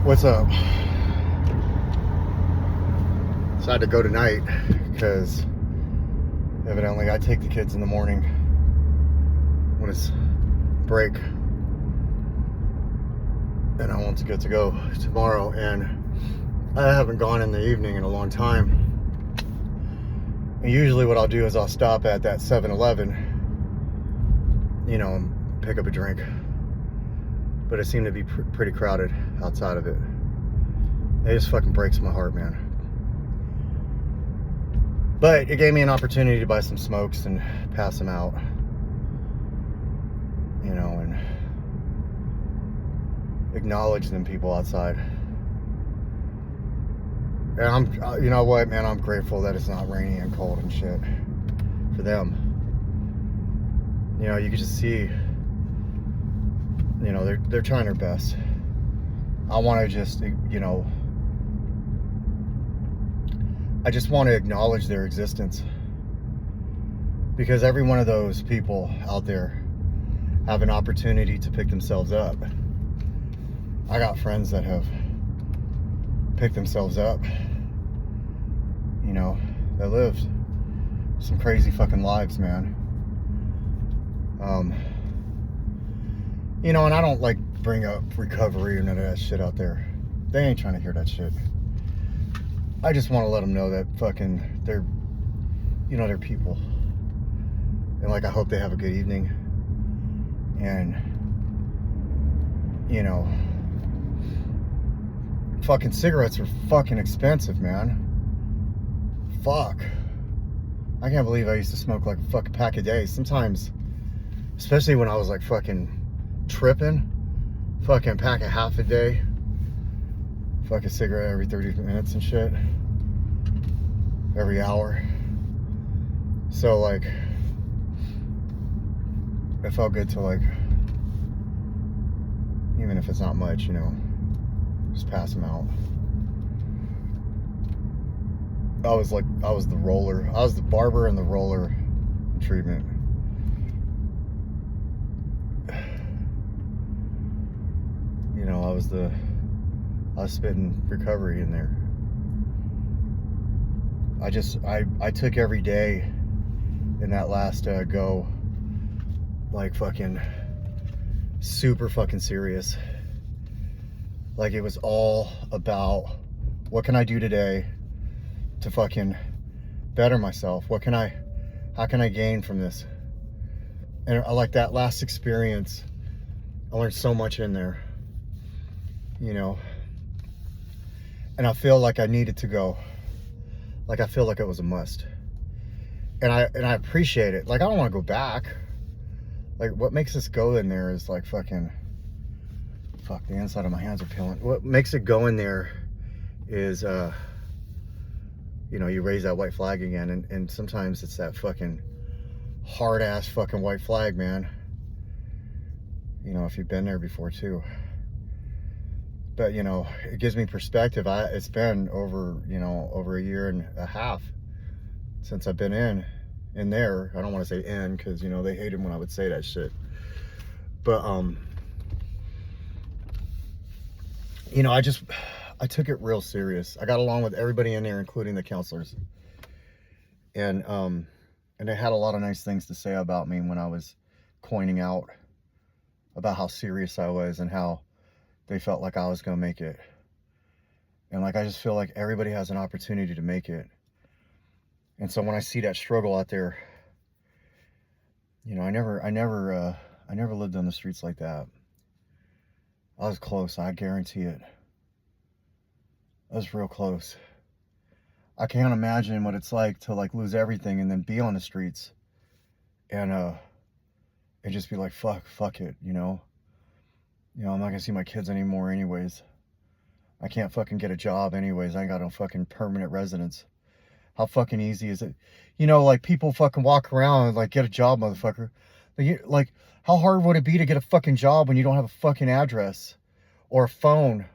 What's up? Decided to go tonight because evidently I take the kids in the morning when it's break, and I want to get to go tomorrow. And I haven't gone in the evening in a long time. And usually, what I'll do is I'll stop at that 7-Eleven, and pick up a drink. But it seemed to be pretty crowded outside of it. It just fucking breaks my heart, man. But it gave me an opportunity to buy some smokes and pass them out. And acknowledge them people outside. And you know what, man, I'm grateful that it's not rainy and cold and shit for them. You could just see, they're trying their best. I want to just, I just want to acknowledge their existence, because every one of those people out there have an opportunity to pick themselves up. I got friends that have picked themselves up, that lived some crazy fucking lives, man. And I don't like bring up recovery or none of that shit out there. They ain't trying to hear that shit. I just want to let them know that fucking they're people. And I hope they have a good evening. And, fucking cigarettes are fucking expensive, man. Fuck. I can't believe I used to smoke like a fucking pack a day. Sometimes, especially when I was fucking tripping, fucking pack a half a day. Fucking cigarette every 30 minutes and shit. Every hour. So it felt good to even if it's not much, just pass them out. I was the roller. I was the barber and the roller treatment. I was spitting recovery in there. I took every day in that last go fucking super fucking serious. It was all about, what can I do today to fucking better myself? How can I gain from this? And that last experience, I learned so much in there, and I feel like I needed to go. I feel like it was a must. And I appreciate it. I don't want to go back. What makes us go in there is fucking, fuck, the inside of my hands are peeling. What makes it go in there is, you raise that white flag again. And sometimes it's that fucking hard ass fucking white flag, man. If you've been there before too. But, it gives me perspective. It's been over a year and a half since I've been in there. I don't want to say in, because, they hated when I would say that shit. But, I took it real serious. I got along with everybody in there, including the counselors. And they had a lot of nice things to say about me when I was pointing out about how serious I was and how they felt like I was going to make it. And I just feel like everybody has an opportunity to make it. And so when I see that struggle out there, I never lived on the streets like that. I was close, I guarantee it. I was real close. I can't imagine what it's like to lose everything and then be on the streets and just be fuck it, I'm not gonna see my kids anymore anyways. I can't fucking get a job anyways. I ain't got no fucking permanent residence. How fucking easy is it? People fucking walk around and get a job, motherfucker. How hard would it be to get a fucking job when you don't have a fucking address or a phone?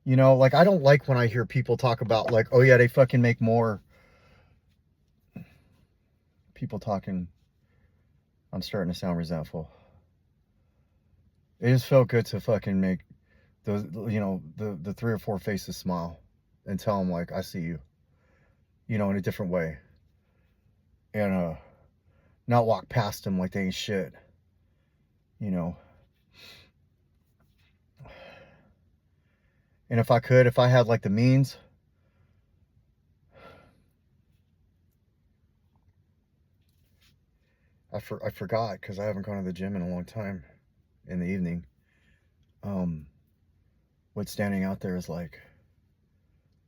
I don't like when I hear people talk about oh yeah, they fucking make more. People talking, I'm starting to sound resentful. It just felt good to fucking make those, you know, the 3 or 4 faces smile and tell them like, I see you, you know, in a different way. And not walk past them like they ain't shit, you know. And if I had like the means, I forgot, because I haven't gone to the gym in a long time in the evening. What standing out there is like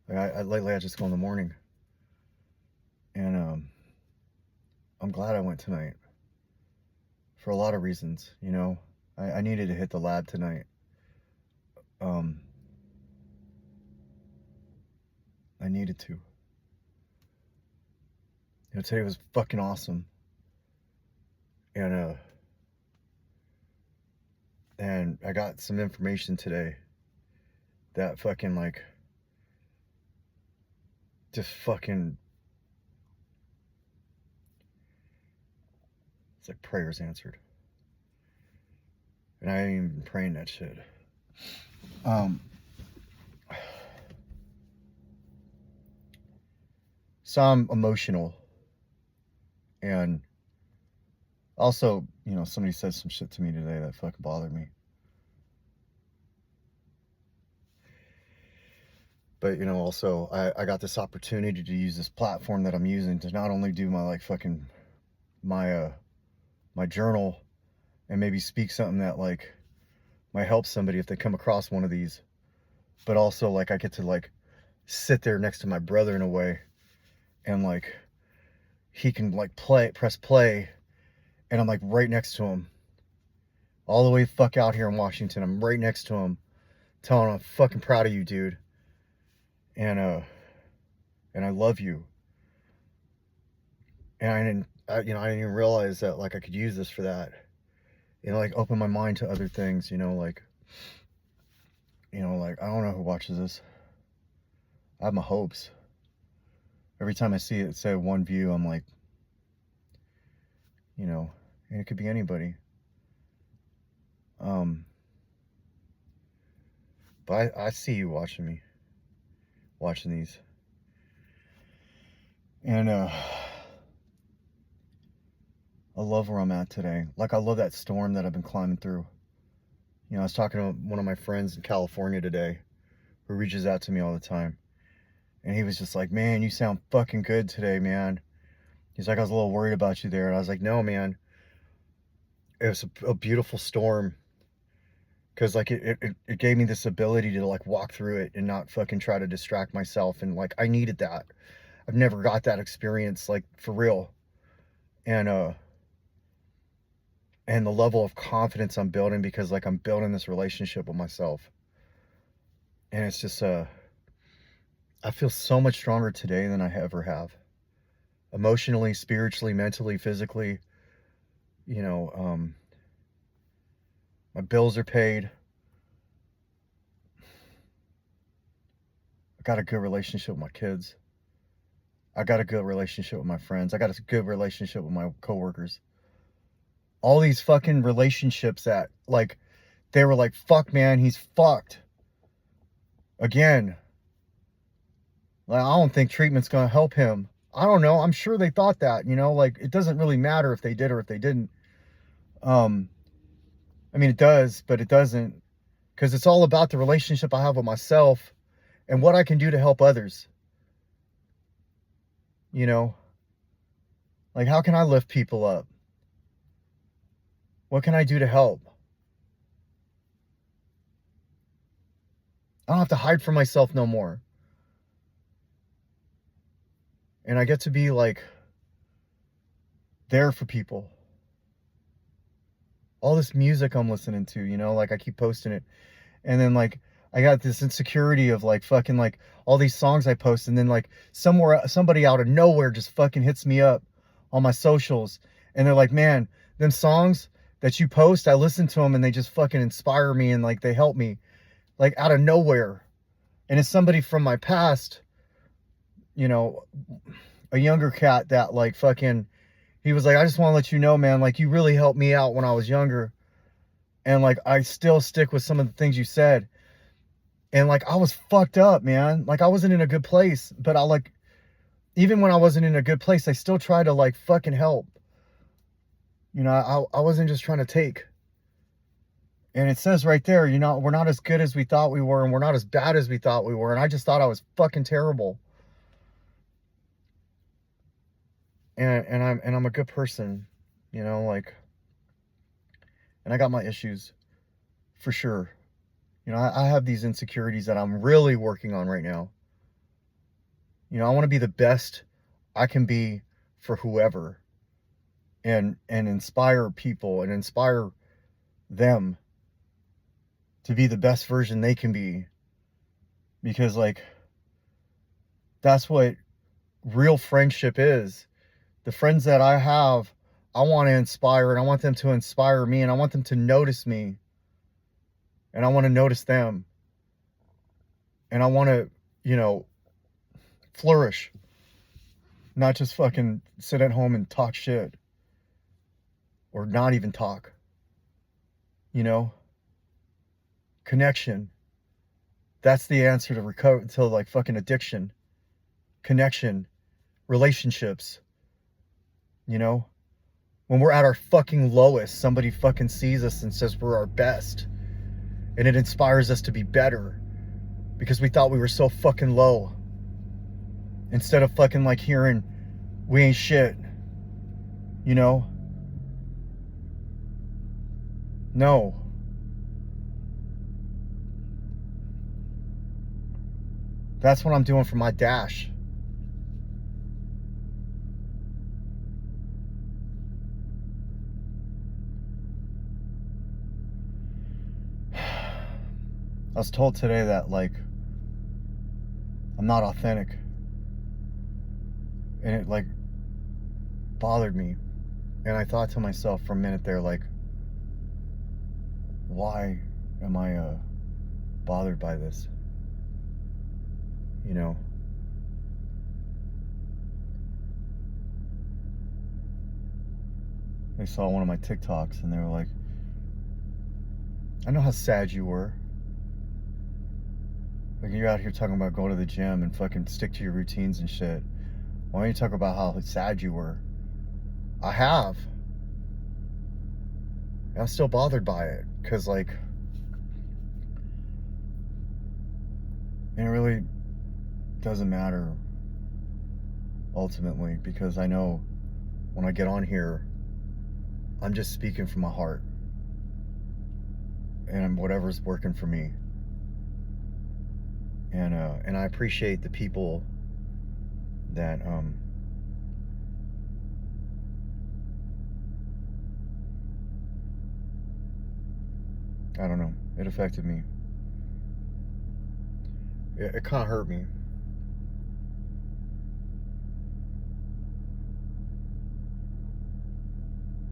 lately I just go in the morning, and I'm glad I went tonight for a lot of reasons, you know. I needed to hit the lab tonight. I needed to. You know, today was fucking awesome. And I got some information today that fucking like just fucking, it's like prayers answered. And I ain't even been praying that shit. So I'm emotional. And also, you know, somebody said some shit to me today that fucking bothered me. But, you know, also, I got this opportunity to use this platform that I'm using to not only do my, like, fucking, my journal, and maybe speak something that, like, might help somebody if they come across one of these, but also, like, I get to, like, sit there next to my brother in a way, and, like, he can, like, press play, and I'm, like, right next to him, all the way the fuck out here in Washington. I'm right next to him, telling him I'm fucking proud of you, dude. And I love you. And I didn't even realize that, like, I could use this for that. You know, like, open my mind to other things, you know, like, I don't know who watches this. I have my hopes. Every time I see it say one view, I'm like, you know, and it could be anybody. But I see you watching these. And I love where I'm at today. Like, I love that storm that I've been climbing through. You know, I was talking to one of my friends in California today who reaches out to me all the time. And he was just like, man, you sound fucking good today, man. He's like, I was a little worried about you there. And I was like, no, man. It was a beautiful storm. Because, like, it gave me this ability to, like, walk through it and not fucking try to distract myself. And, like, I needed that. I've never got that experience, like, for real. And the level of confidence I'm building, because, like, I'm building this relationship with myself. And it's just, I feel so much stronger today than I ever have. Emotionally, spiritually, mentally, physically. You know, my bills are paid. I got a good relationship with my kids. I got a good relationship with my friends. I got a good relationship with my coworkers. All these fucking relationships that, like, they were like, fuck, man, he's fucked. Again. Like, I don't think treatment's gonna help him. I don't know. I'm sure they thought that, you know, like, it doesn't really matter if they did or if they didn't. I mean, it does, but it doesn't, because it's all about the relationship I have with myself and what I can do to help others. You know, like, how can I lift people up? What can I do to help? I don't have to hide from myself no more. And I get to be, like, there for people. All this music I'm listening to, you know, like, I keep posting it. And then, like, I got this insecurity of, like, fucking, like, all these songs I post, and then, like, somebody out of nowhere just fucking hits me up on my socials, and they're like, man, them songs that you post, I listen to them and they just fucking inspire me, and, like, they help me, like, out of nowhere. And it's somebody from my past, you know, a younger cat that, like, fucking, he was like, I just want to let you know, man, like, you really helped me out when I was younger. And, like, I still stick with some of the things you said. And like, I was fucked up, man. Like, I wasn't in a good place, but I like, even when I wasn't in a good place, I still tried to like fucking help. You know, I wasn't just trying to take. And it says right there, you know, we're not as good as we thought we were, and we're not as bad as we thought we were. And I just thought I was fucking terrible. And I'm a good person, you know, like, and I got my issues for sure. You know, I have these insecurities that I'm really working on right now. You know, I want to be the best I can be for whoever, and inspire people and inspire them to be the best version they can be, because like, that's what real friendship is. The friends that I have, I want to inspire, and I want them to inspire me, and I want them to notice me, and I want to notice them, and I want to, you know, flourish, not just fucking sit at home and talk shit, or not even talk, you know. Connection, that's the answer to recover, to like fucking addiction. Connection, relationships, you know. When we're at our fucking lowest, somebody fucking sees us and says we're our best, and it inspires us to be better, because we thought we were so fucking low, instead of fucking like hearing we ain't shit, you know. No. That's what I'm doing for my dash. I was told today that like, I'm not authentic, and it like bothered me. And I thought to myself for a minute there, like, why am I bothered by this? You know, they saw one of my TikToks and they were like, I know how sad you were. Like, you're out here talking about going to the gym and fucking stick to your routines and shit. Why don't you talk about how sad you were? I have. And I'm still bothered by it, because like, it really doesn't matter ultimately, because I know when I get on here, I'm just speaking from my heart, and whatever's working for me. And I appreciate the people that I don't know, it affected me. It kind of hurt me.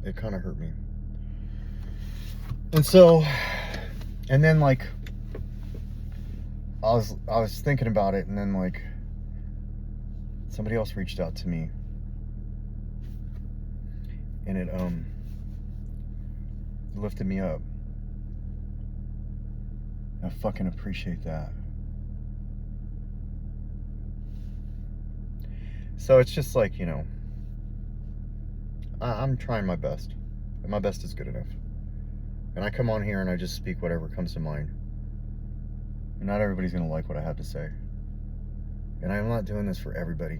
It kind of hurt me. And so, and then like, I was thinking about it, and then like, somebody else reached out to me, and it lifted me up. I fucking appreciate that. So it's just like, you know, I'm trying my best, and my best is good enough. And I come on here and I just speak whatever comes to mind. And not everybody's gonna like what I have to say. And I'm not doing this for everybody.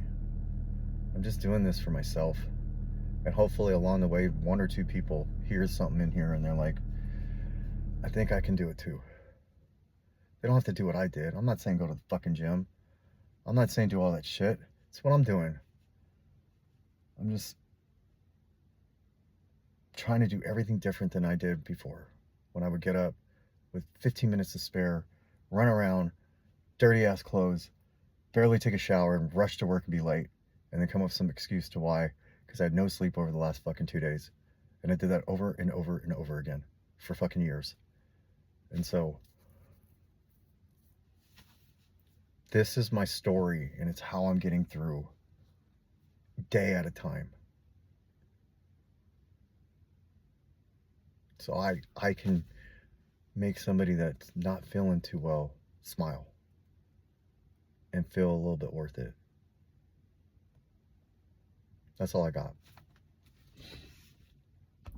I'm just doing this for myself. And hopefully along the way, one or two people hear something in here and they're like, I think I can do it too. They don't have to do what I did. I'm not saying go to the fucking gym. I'm not saying do all that shit. It's what I'm doing. I'm just trying to do everything different than I did before, when I would get up with 15 minutes to spare, run around, dirty ass clothes, barely take a shower, and rush to work and be late, and then come up with some excuse to why, because I had no sleep over the last fucking 2 days. And I did that over and over and over again for fucking years. And so this is my story, and it's how I'm getting through day at a time. So I can make somebody that's not feeling too well smile and feel a little bit worth it. That's all I got.